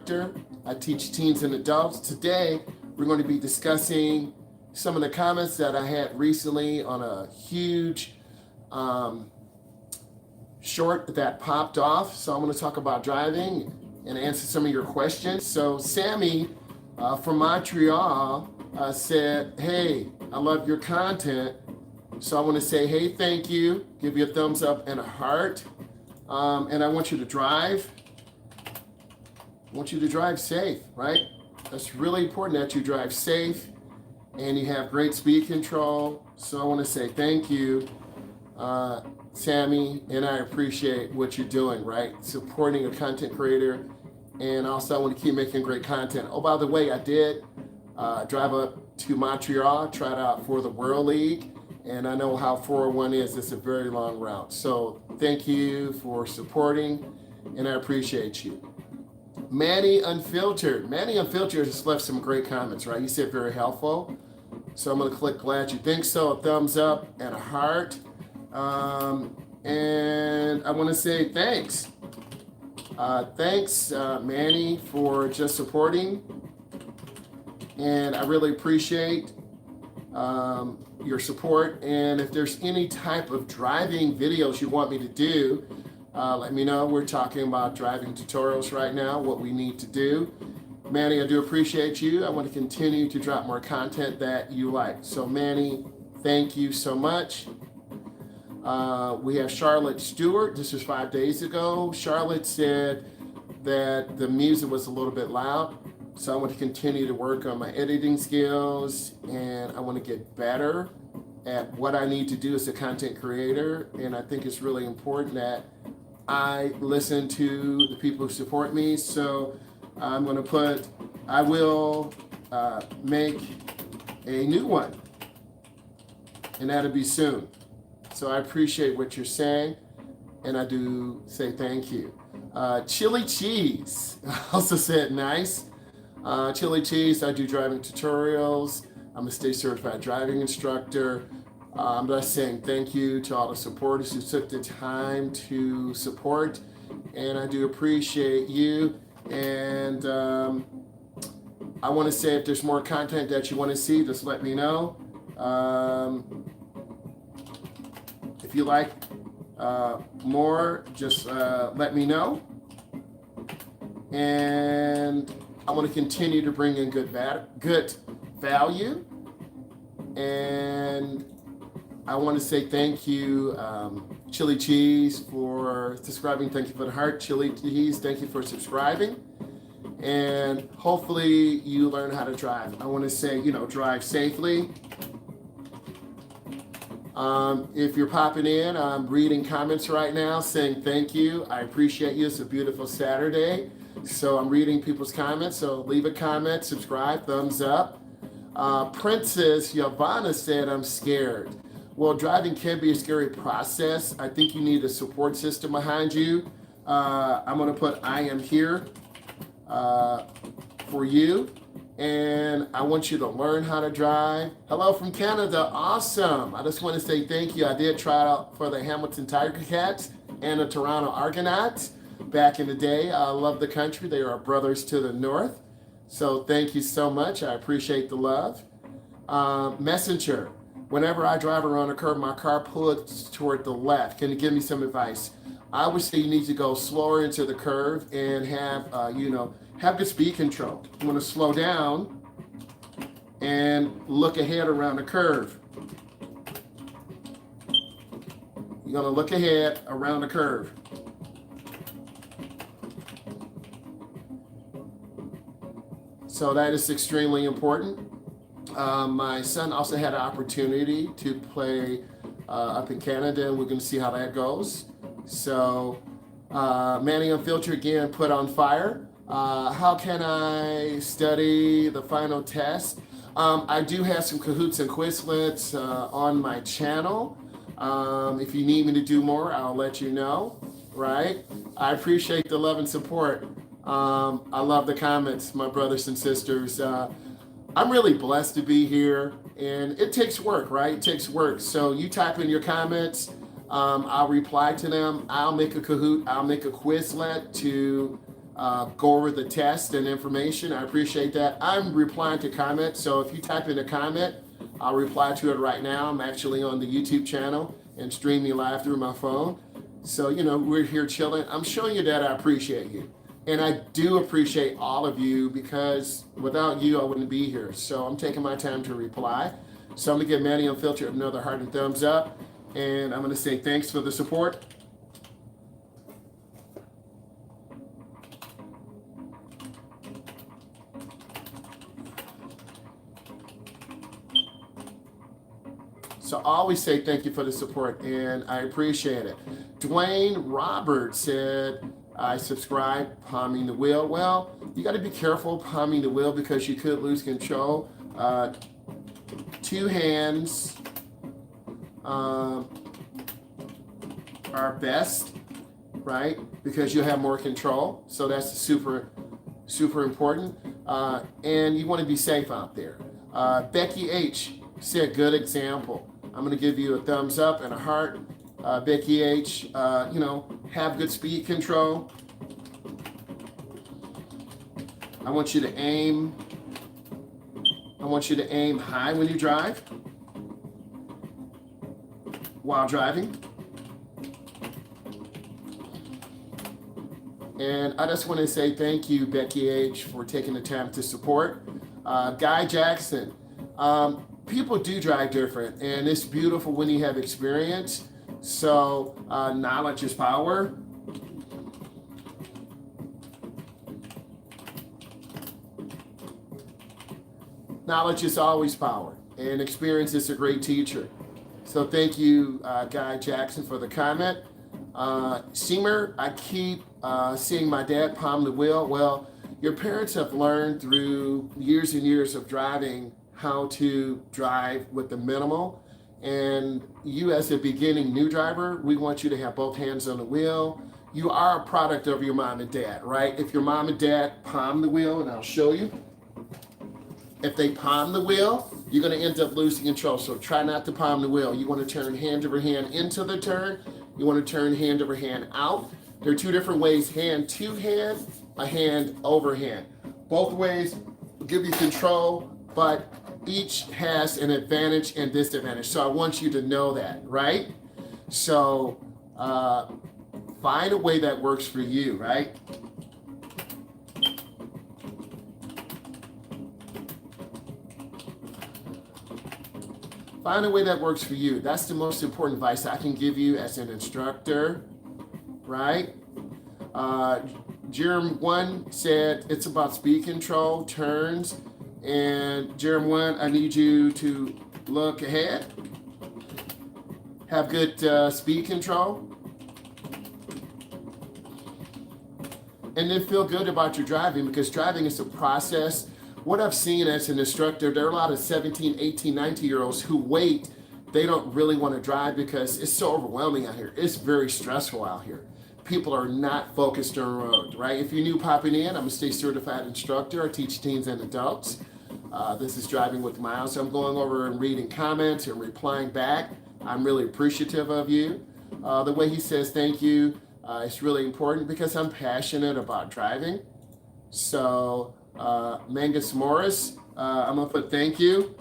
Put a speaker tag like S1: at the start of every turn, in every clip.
S1: instructor. I teach teens and adults. Today, we're going to be discussing some of the comments that I had recently on a huge short that popped off. So I'm going to talk about driving and answer some of your questions. So Sammy from Montreal said, hey, I love your content. So I want to say, hey, thank you. Give you a thumbs up and a heart. And I want you to drive. I want you to drive safe, right? That's really important that you drive safe and you have great speed control. So I want to say thank you, Sammy, and I appreciate what you're doing, right? Supporting a content creator. And also I want to keep making great content. Oh, by the way, I did drive up to Montreal, tried out for the World League. And I know how 401 is. It's a very long route. So thank you for supporting, and I appreciate you. Manny Unfiltered. Manny Unfiltered has left some great comments, right? You said very helpful. So I'm going to click glad you think so, a thumbs up and a heart. And I want to say thanks. Thanks, Manny, for just supporting. And I really appreciate your support. And if there's any type of driving videos you want me to do, let me know. We're talking about driving tutorials right now, what we need to do. Manny, I do appreciate you. I want to continue to drop more content that you like. So Manny, thank you so much. We have Charlotte Stewart. This was 5 days ago. Charlotte said that the music was a little bit loud. So I want to continue to work on my editing skills, and I want to get better at what I need to do as a content creator. And I think it's really important that I listen to the people who support me. So I'm going to I will make a new one, and that'll be soon. So I appreciate what you're saying, and I do say thank you. Chili Cheese also said nice. Chili Cheese, I do driving tutorials. I'm a state certified driving instructor. I'm just saying thank you to all the supporters who took the time to support, and I do appreciate you. And I want to say if there's more content that you want to see, just let me know. If you like more, just let me know. And I want to continue to bring in good value. And I want to say thank you, Chili Cheese, for subscribing. Thank you for the heart. Chili Cheese, thank you for subscribing. And hopefully you learn how to drive. I want to say, drive safely. If you're popping in, I'm reading comments right now saying thank you. I appreciate you. It's a beautiful Saturday. So I'm reading people's comments. So leave a comment, subscribe, thumbs up. Princess Yavana said, I'm scared. Well, driving can be a scary process. I think you need a support system behind you. I'm going to put I am here for you. And I want you to learn how to drive. Hello from Canada. Awesome. I just want to say thank you. I did try out for the Hamilton Tiger Cats and the Toronto Argonauts back in the day. I love the country. They are our brothers to the north. So thank you so much. I appreciate the love. Messenger. Whenever I drive around a curve, my car pulls toward the left. Can you give me some advice? I would say you need to go slower into the curve and have, have good speed control. You want to slow down and look ahead around the curve. You're going to look ahead around the curve. So that is extremely important. My son also had an opportunity to play up in Canada, and we're going to see how that goes. So Manny Unfiltered again put on fire. How can I study the final test? I do have some Kahoots and Quizlets on my channel. If you need me to do more, I'll let you know, right? I appreciate the love and support. I love the comments, my brothers and sisters. I'm really blessed to be here, and it takes work, right? It takes work. So you type in your comments, I'll reply to them. I'll make a Kahoot, I'll make a Quizlet to go over the test and information. I appreciate that. I'm replying to comments, so if you type in a comment, I'll reply to it right now. I'm actually on the YouTube channel and streaming live through my phone. So, we're here chilling. I'm showing you that I appreciate you. And I do appreciate all of you because without you, I wouldn't be here. So I'm taking my time to reply. So I'm going to give Manny Unfiltered another heart and thumbs up. And I'm going to say thanks for the support. So I always say thank you for the support, and I appreciate it. Dwayne Roberts said, I subscribe, palming the wheel. Well, you got to be careful palming the wheel because you could lose control. Two hands are best, right? Because you have more control. So that's super, super important. And you want to be safe out there. Becky H said, good example. I'm going to give you a thumbs up and a heart. Becky H, have good speed control. I want you to aim high when you drive while driving. And I just want to say thank you, Becky H, for taking the time to support. Guy Jackson, people do drive different, and it's beautiful when you have experience. So knowledge is power. Knowledge is always power, and experience is a great teacher. So thank you, Guy Jackson, for the comment. Seamer, I keep seeing my dad palm the wheel. Well, your parents have learned through years and years of driving how to drive with the minimal. And you as a beginning new driver, we want you to have both hands on the wheel. You are a product of your mom and dad, right? If your mom and dad palm the wheel, and I'll show you, if they palm the wheel, you're going to end up losing control. So try not to palm the wheel. You want to turn hand over hand into the turn. You want to turn hand over hand out. There are two different ways, hand to hand, a hand over hand. Both ways give you control, but each has an advantage and disadvantage. So I want you to know that, right? So find a way that works for you, right? Find a way that works for you. That's the most important advice I can give you as an instructor, right? Jerem 1 said it's about speed control, turns, and Jerem 1, I need you to look ahead, have good speed control, and then feel good about your driving, because driving is a process. What I've seen as an instructor, there are a lot of 17, 18, 19-year-olds who wait. They don't really want to drive because it's so overwhelming out here. It's very stressful out here. People are not focused on the road, right? If you're new popping in, I'm a state certified instructor. I teach teens and adults. This is Driving with Myles. I'm going over and reading comments and replying back. I'm really appreciative of you. The way he says thank you is really important because I'm passionate about driving. So Mangus Morris, I'm gonna put thank you.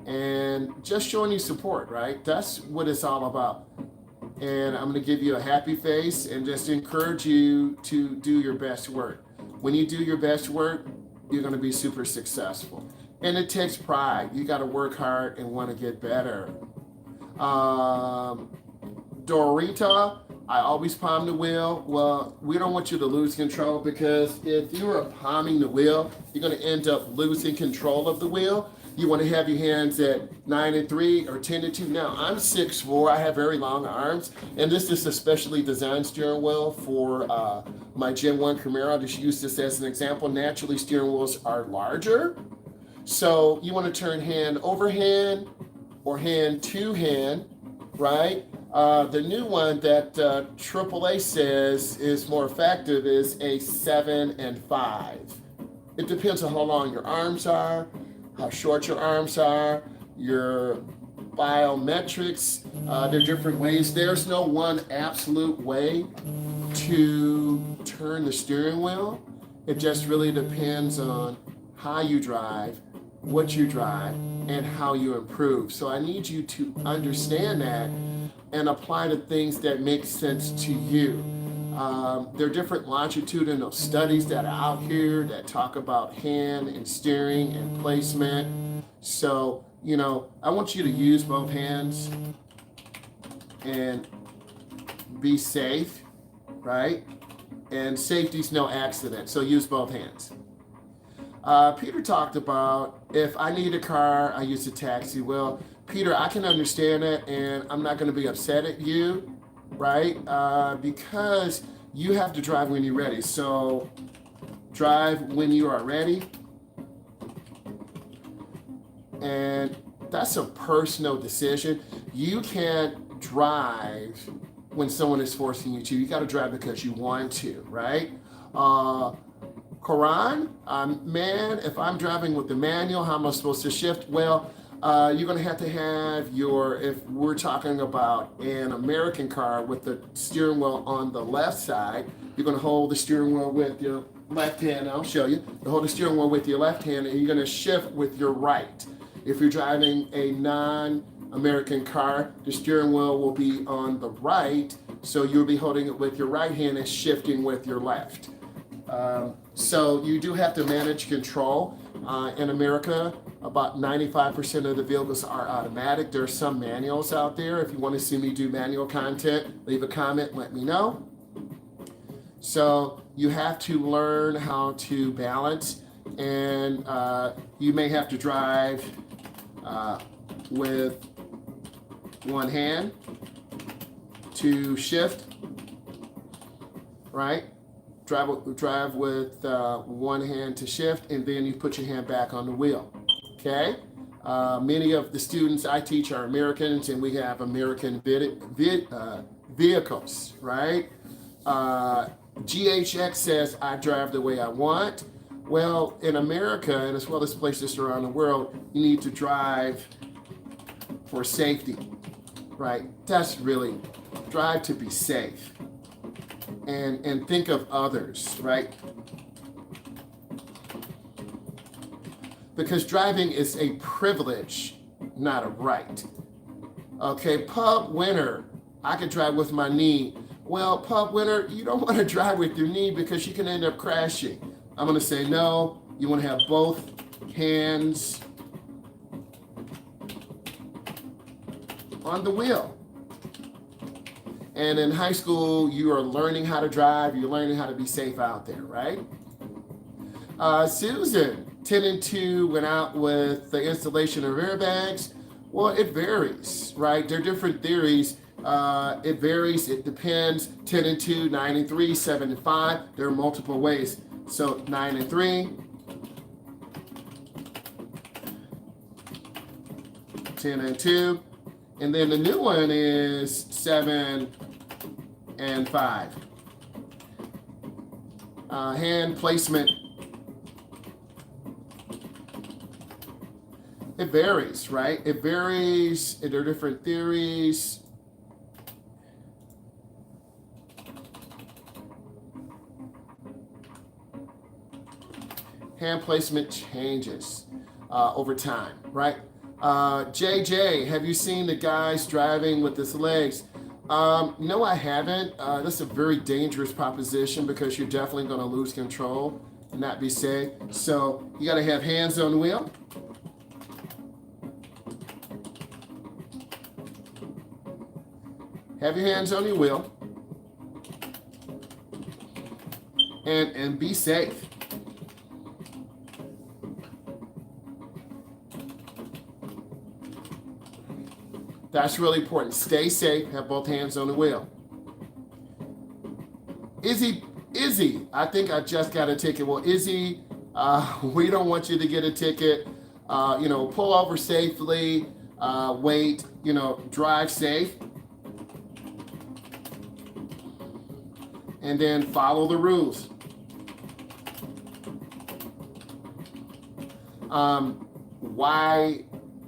S1: And just showing you support, right? That's what it's all about. And I'm gonna give you a happy face and just encourage you to do your best work. When you do your best work, you're gonna be super successful. And it takes pride. You gotta work hard and wanna get better. Dorita, I always palm the wheel. Well, we don't want you to lose control, because if you are palming the wheel, you're going to end up losing control of the wheel. You want to have your hands at 9-3 or 10-2. Now, I'm 6'4", I have very long arms, and this is a specially designed steering wheel for my Gen 1 Camaro. I'll just use this as an example. Naturally, steering wheels are larger. So you want to turn hand over hand or hand to hand, right? The new one that AAA says is more effective is a 7 and 5. It depends on how long your arms are, how short your arms are, your biometrics. There are different ways. There's no one absolute way to turn the steering wheel. It just really depends on how you drive, what you drive, and how you improve. So I need you to understand that and apply the things that make sense to you. There are different longitudinal studies that are out here that talk about hand and steering and placement. So, I want you to use both hands and be safe, right? And safety's no accident, so use both hands. Peter talked about, if I need a car, I use a taxi. Well, Peter, I can understand it, and I'm not going to be upset at you, right? Because you have to drive when you're ready. So drive when you are ready. And that's a personal decision. You can't drive when someone is forcing you to. You got to drive because you want to, right? Quran, man, if I'm driving with the manual, how am I supposed to shift? Well, you're going to have if we're talking about an American car with the steering wheel on the left side, you're going to hold the steering wheel with your left hand. I'll show you. You hold the steering wheel with your left hand, and you're going to shift with your right. If you're driving a non-American car, the steering wheel will be on the right, so you'll be holding it with your right hand and shifting with your left. So you do have to manage control. In America, about 95% of the vehicles are automatic. There are some manuals out there. If you want to see me do manual content, leave a comment, let me know. So you have to learn how to balance, and you may have to drive with one hand to shift, right? Drive with one hand to shift, and then you put your hand back on the wheel, okay? Many of the students I teach are Americans, and we have American vehicles, right? GHX says, I drive the way I want. Well, in America, and as well as places around the world, you need to drive for safety, right? That's really, drive to be safe. And think of others, right? Because driving is a privilege, not a right. Okay, pub winner, I could drive with my knee. Well, pub winner, you don't want to drive with your knee because you can end up crashing. I'm going to say no. You want to have both hands on the wheel. And in high school, you are learning how to drive. You're learning how to be safe out there, right? Susan, 10 and 2 went out with the installation of airbags. Well, it varies, right? There are different theories. It varies. It depends. 10 and 2, 9 and 3, 7 and 5. There are multiple ways. So 9 and 3, 10 and 2. And then the new one is 7 and 5. Hand placement. It varies, right? It varies. There are different theories. Hand placement changes over time, right? JJ, have you seen the guys driving with his legs? No, I haven't. That's a very dangerous proposition because you're definitely going to lose control and not be safe. So you got to have hands on the wheel. Have your hands on your wheel. And be safe. That's really important. Stay safe. Have both hands on the wheel. Izzy, I think I just got a ticket. Well, Izzy, we don't want you to get a ticket. Pull over safely. Wait. Drive safe. And then follow the rules.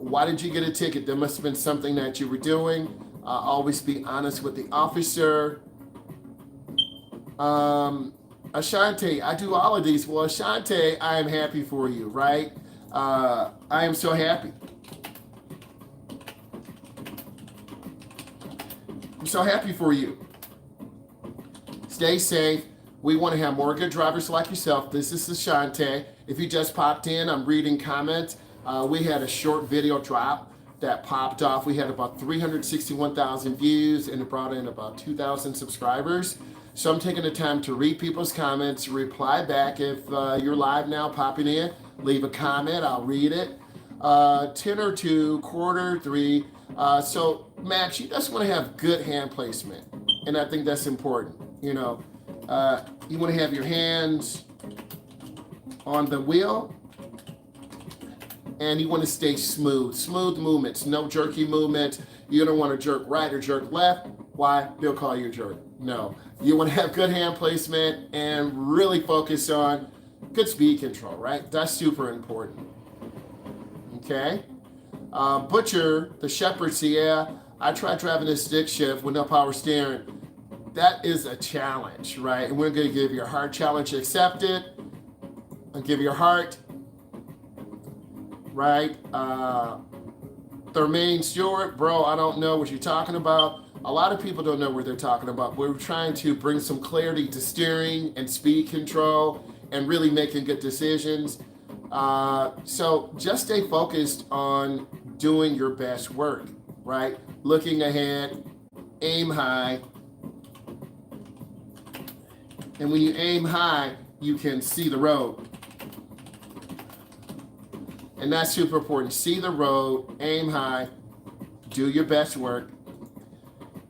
S1: Why did you get a ticket? There must have been something that you were doing. Always be honest with the officer. Ashante, I do all of these. Well, Ashante, I am happy for you, right? I am so happy. I'm so happy for you. Stay safe. We want to have more good drivers like yourself. This is Ashante. If you just popped in, I'm reading comments. We had a short video drop that popped off. We had about 361,000 views and it brought in about 2,000 subscribers. So I'm taking the time to read people's comments, reply back. If you're live now, popping in, leave a comment, I'll read it. 10 or 2, quarter 3. So Max, you just want to have good hand placement. And I think that's important. You know, you want to have your hands on the wheel and you want to stay smooth movements, no jerky movements. You don't want to jerk right or jerk left. Why? They'll call you a jerk. No, you want to have good hand placement and really focus on good speed control, right? That's super important. Okay. Butcher, the shepherd, yeah, I tried driving this stick shift with no power steering. That is a challenge, right? And we're going to give you a hard challenge, accept it, and give you a heart, right? Thermaine Stewart, bro, I don't know what you're talking about. A lot of people don't know what they're talking about. We're trying to bring some clarity to steering and speed control and really making good decisions. So just stay focused on doing your best work, right? Looking ahead, aim high. And when you aim high, you can see the road. And that's super important. See the road, aim high, do your best work.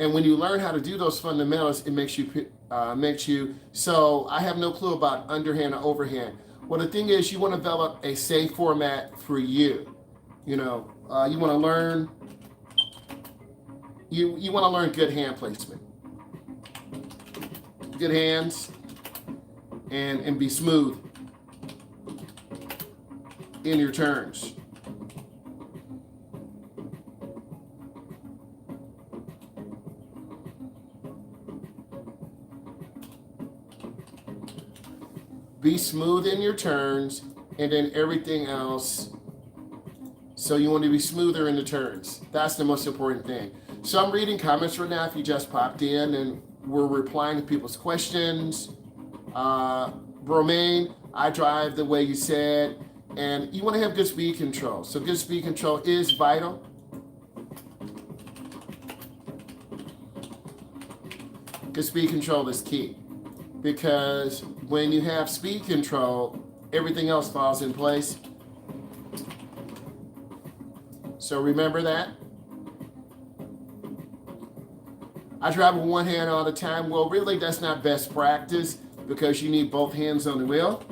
S1: And when you learn how to do those fundamentals, it makes you, so I have no clue about underhand or overhand. Well, the thing is, you want to develop a safe format for you. You know, you want to learn, you want to learn good hand placement. Good hands and be smooth in your turns. Be smooth in your turns and then everything else. So you want to be smoother in the turns. That's the most important thing. So I'm reading comments right now if you just popped in and we're replying to people's questions. Romaine, I drive the way you said. And you want to have good speed control. So good speed control is vital. Good speed control is key. Because when you have speed control, everything else falls in place. So remember that. I drive with one hand all the time. Well, really, that's not best practice because you need both hands on the wheel.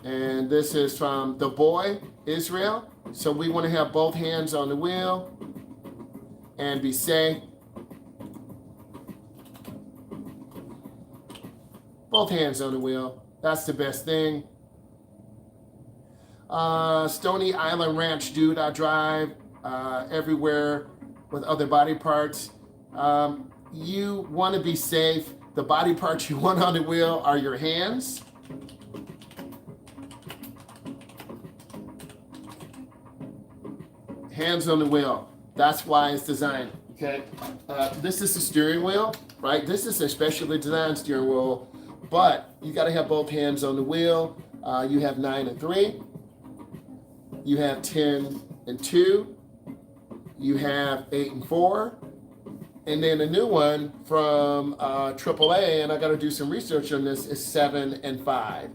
S1: And this is from the boy, Israel. So we want to have both hands on the wheel and be safe. Both hands on the wheel. That's the best thing. Stony Island Ranch, dude, I drive everywhere with other body parts. You want to be safe. The body parts you want on the wheel are your hands. Hands on the wheel. That's why it's designed, okay? This is the steering wheel, right? This is a specially designed steering wheel, but you got to have both hands on the wheel. You have 9 and 3. You have 10 and 2. You have 8 and 4. And then a new one from AAA, and I got to do some research on this, is 7 and 5.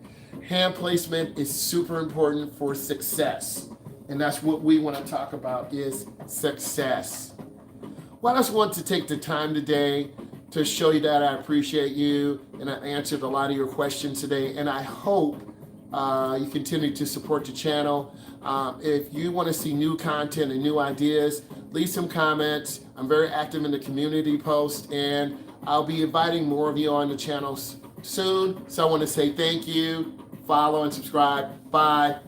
S1: Hand placement is super important for success. And that's what we want to talk about is success. Well, I just want to take the time today to show you that I appreciate you and I answered a lot of your questions today. And I hope you continue to support the channel. If you want to see new content and new ideas, leave some comments. I'm very active in the community post and I'll be inviting more of you on the channel soon. So I want to say thank you, follow and subscribe. Bye.